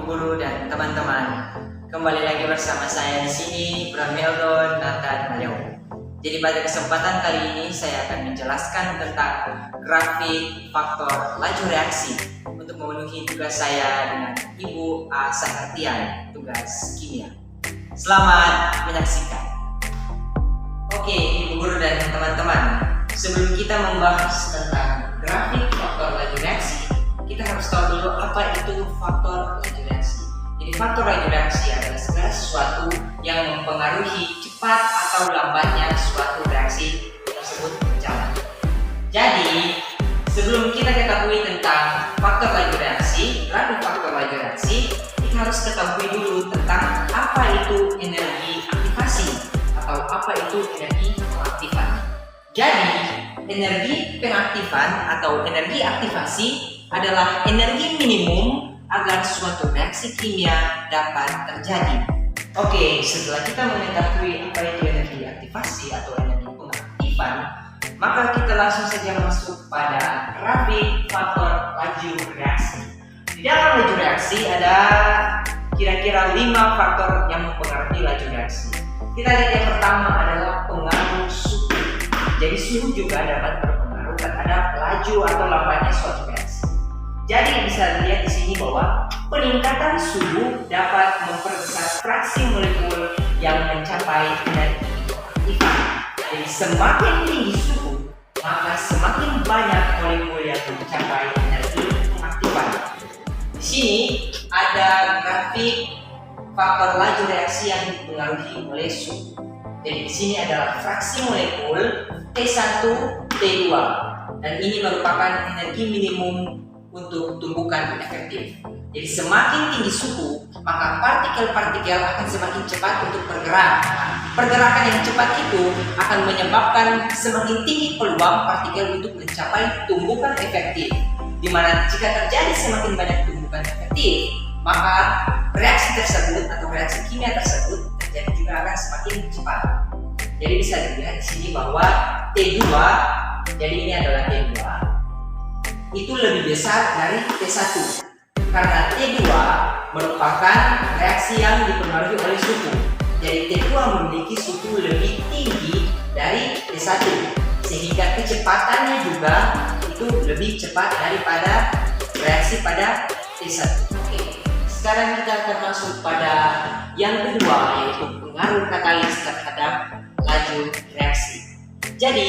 guru dan teman-teman. Kembali lagi bersama saya di sini, Brameldon Nathan Mayo. Jadi pada kesempatan kali ini saya akan menjelaskan tentang grafik faktor laju reaksi untuk memenuhi tugas saya dengan Ibu A. Sahartian, tugas kimia. Selamat menyaksikan. Oke, Ibu Guru dan teman-teman, sebelum kita membahas tentang grafik faktor laju reaksi, kita harus tahu dulu apa itu faktor laju reaksi. Jadi faktor laju reaksi adalah segala sesuatu yang mempengaruhi cepat atau lambatnya suatu reaksi tersebut berjalan. Jadi sebelum kita ketahui tentang faktor laju reaksi, grafik faktor laju reaksi, kita harus ketahui dulu tentang apa itu energi aktivasi atau apa itu energi pengaktifan. Jadi energi pengaktifan atau energi aktivasi adalah energi minimum agar suatu reaksi kimia dapat terjadi. Oke, setelah kita mengetahui apa itu energi aktivasi atau energi pengaktifan, maka kita langsung saja masuk pada grafik faktor laju reaksi. Di dalam laju reaksi ada kira-kira 5 faktor yang mempengaruhi laju reaksi. Kita lihat yang pertama adalah pengaruh suhu. Jadi suhu juga dapat berpengaruh terhadap laju atau lambatnya suatu reaksi. Jadi bisa dilihat di sini bahwa peningkatan suhu dapat memperbesar fraksi molekul yang mencapai energi aktifan. Jadi semakin tinggi suhu, maka semakin banyak molekul yang mencapai energi aktifan. Di sini ada grafik faktor laju reaksi yang dipengaruhi oleh suhu. Jadi di sini adalah fraksi molekul T1, T2, dan ini merupakan energi minimum untuk tumbukan efektif. Jadi semakin tinggi suhu, maka partikel-partikel akan semakin cepat untuk bergerak. Pergerakan yang cepat itu akan menyebabkan semakin tinggi peluang partikel untuk mencapai tumbukan efektif. Di mana jika terjadi semakin banyak tumbukan efektif, maka reaksi tersebut atau reaksi kimia tersebut terjadi juga akan semakin cepat. Jadi bisa dilihat di sini bahwa T2, jadi ini adalah T2, itu lebih besar dari T1 karena T2 merupakan reaksi yang dipengaruhi oleh suhu. Jadi T2 memiliki suhu lebih tinggi dari T1 sehingga kecepatannya juga itu lebih cepat daripada reaksi pada T1. Oke. Sekarang kita akan masuk pada yang kedua, yaitu pengaruh katalis terhadap laju reaksi. Jadi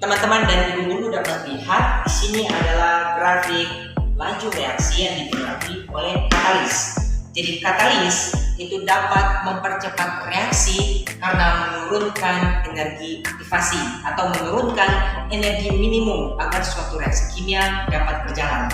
teman-teman dan ibu guru dapat lihat di sini adalah grafik laju reaksi yang dipengaruhi oleh katalis. Jadi katalis itu dapat mempercepat reaksi karena menurunkan energi aktivasi atau menurunkan energi minimum agar suatu reaksi kimia dapat berjalan.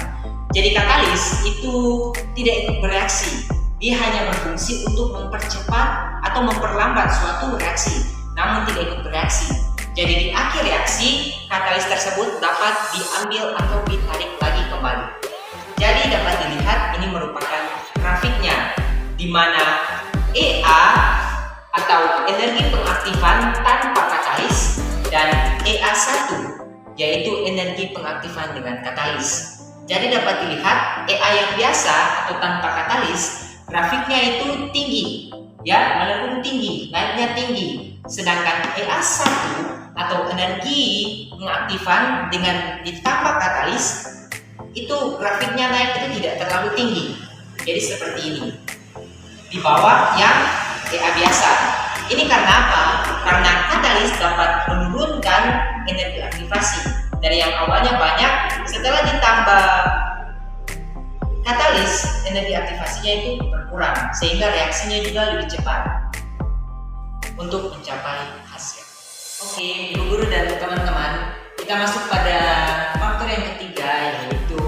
Jadi katalis itu tidak ikut bereaksi, dia hanya berfungsi untuk mempercepat atau memperlambat suatu reaksi, namun tidak ikut bereaksi. Jadi di akhir reaksi, katalis tersebut dapat diambil atau ditarik lagi kembali. Jadi dapat dilihat ini merupakan grafiknya, di mana EA atau energi pengaktifan tanpa katalis dan EA1 yaitu energi pengaktifan dengan katalis. Jadi dapat dilihat EA yang biasa atau tanpa katalis, grafiknya itu tinggi, ya, melengkung tinggi, naiknya tinggi. Sedangkan EA1 atau energi pengaktifan dengan ditambah katalis, itu grafiknya naik itu tidak terlalu tinggi. Jadi seperti ini, di bawah yang EA biasa. Ini karena apa? Karena katalis dapat menurunkan energi aktivasi dari yang awalnya banyak, setelah ditambah katalis, energi aktivasinya itu berkurang sehingga reaksinya juga lebih cepat untuk mencapai hasil. Oke, ibu guru dan teman-teman, kita masuk pada faktor yang ketiga, yaitu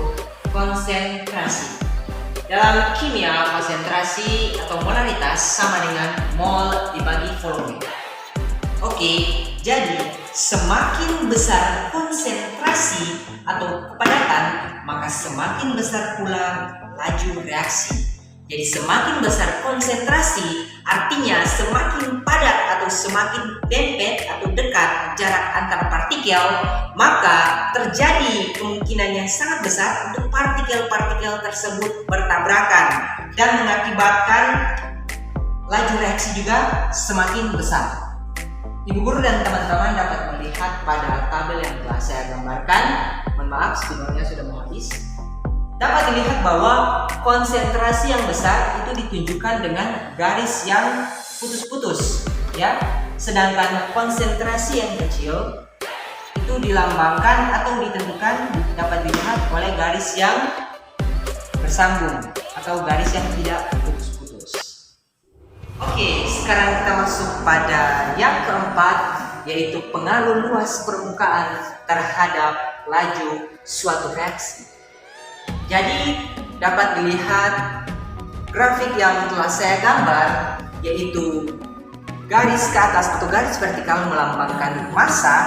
konsentrasi. Dalam kimia, konsentrasi atau molaritas sama dengan mol dibagi volume. Oke, jadi semakin besar konsentrasi atau kepadatan, maka semakin besar pula laju reaksi. Jadi semakin besar konsentrasi artinya semakin padat atau semakin dempet atau dekat jarak antar partikel, maka terjadi kemungkinan yang sangat besar untuk partikel-partikel tersebut bertabrakan. dan mengakibatkan laju reaksi juga semakin besar. Ibu guru dan teman-teman dapat melihat pada tabel yang telah saya gambarkan. Mohon maaf, spidolnya sudah mau habis. Dapat dilihat bahwa konsentrasi yang besar itu ditunjukkan dengan garis yang putus-putus, ya. Sedangkan konsentrasi yang kecil itu dilambangkan atau ditentukan dapat dilihat oleh garis yang bersambung atau garis yang tidak putus-putus. Oke, sekarang kita masuk pada yang keempat, yaitu pengaruh luas permukaan terhadap laju suatu reaksi. Jadi dapat dilihat grafik yang telah saya gambar, yaitu garis ke atas atau garis vertikal melambangkan massa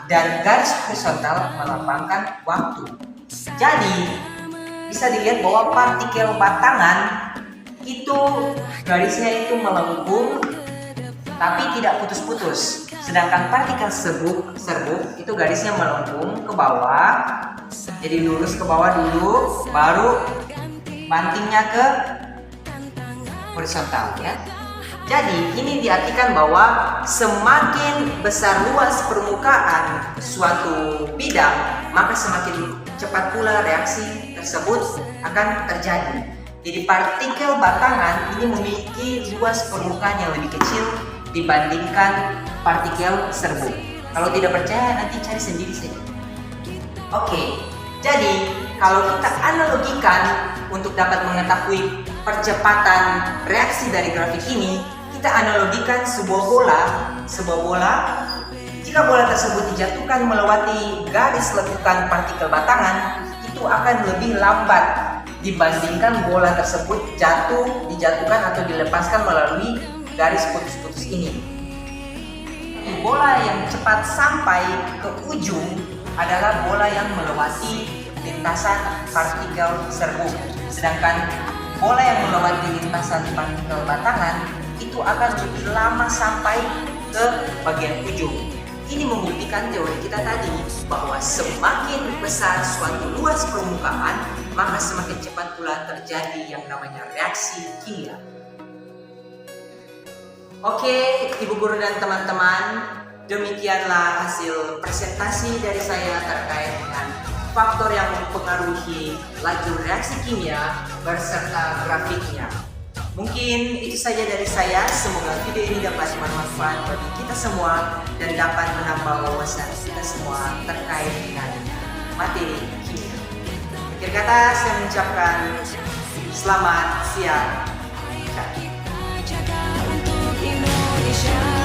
dan garis horizontal melambangkan waktu. Jadi bisa dilihat bahwa partikel batangan itu garisnya itu melengkung tapi tidak putus-putus. Sedangkan partikel serbuk itu garisnya melengkung ke bawah. Jadi lurus ke bawah dulu, baru bantingnya ke horizontal, ya. Jadi ini diartikan bahwa semakin besar luas permukaan suatu bidang, maka semakin cepat pula reaksi tersebut akan terjadi. Jadi partikel batangan ini memiliki luas permukaan yang lebih kecil dibandingkan partikel serbuk. Kalau tidak percaya nanti cari sendiri saja. Oke, jadi kalau kita analogikan untuk dapat mengetahui percepatan reaksi dari grafik ini, kita analogikan sebuah bola. Jika bola tersebut dijatuhkan melewati garis lekukan partikel batangan, itu akan lebih lambat dibandingkan bola tersebut dijatuhkan atau dilepaskan melalui garis putus-putus ini. Bola yang cepat sampai ke ujung adalah bola yang melewati lintasan partikel serbuk. Sedangkan bola yang melewati lintasan partikel batangan itu akan lebih lama sampai ke bagian ujung. Ini membuktikan teori kita tadi bahwa semakin besar suatu luas permukaan, maka semakin cepat pula terjadi yang namanya reaksi kimia. Oke, Ibu Guru dan teman-teman, demikianlah hasil presentasi dari saya terkait dengan faktor yang mempengaruhi laju reaksi kimia beserta grafiknya. Mungkin itu saja dari saya. Semoga video ini dapat bermanfaat bagi kita semua dan dapat menambah wawasan kita semua terkait dengan materi kimia. Akhir kata saya mengucapkan selamat siang. Indonesia.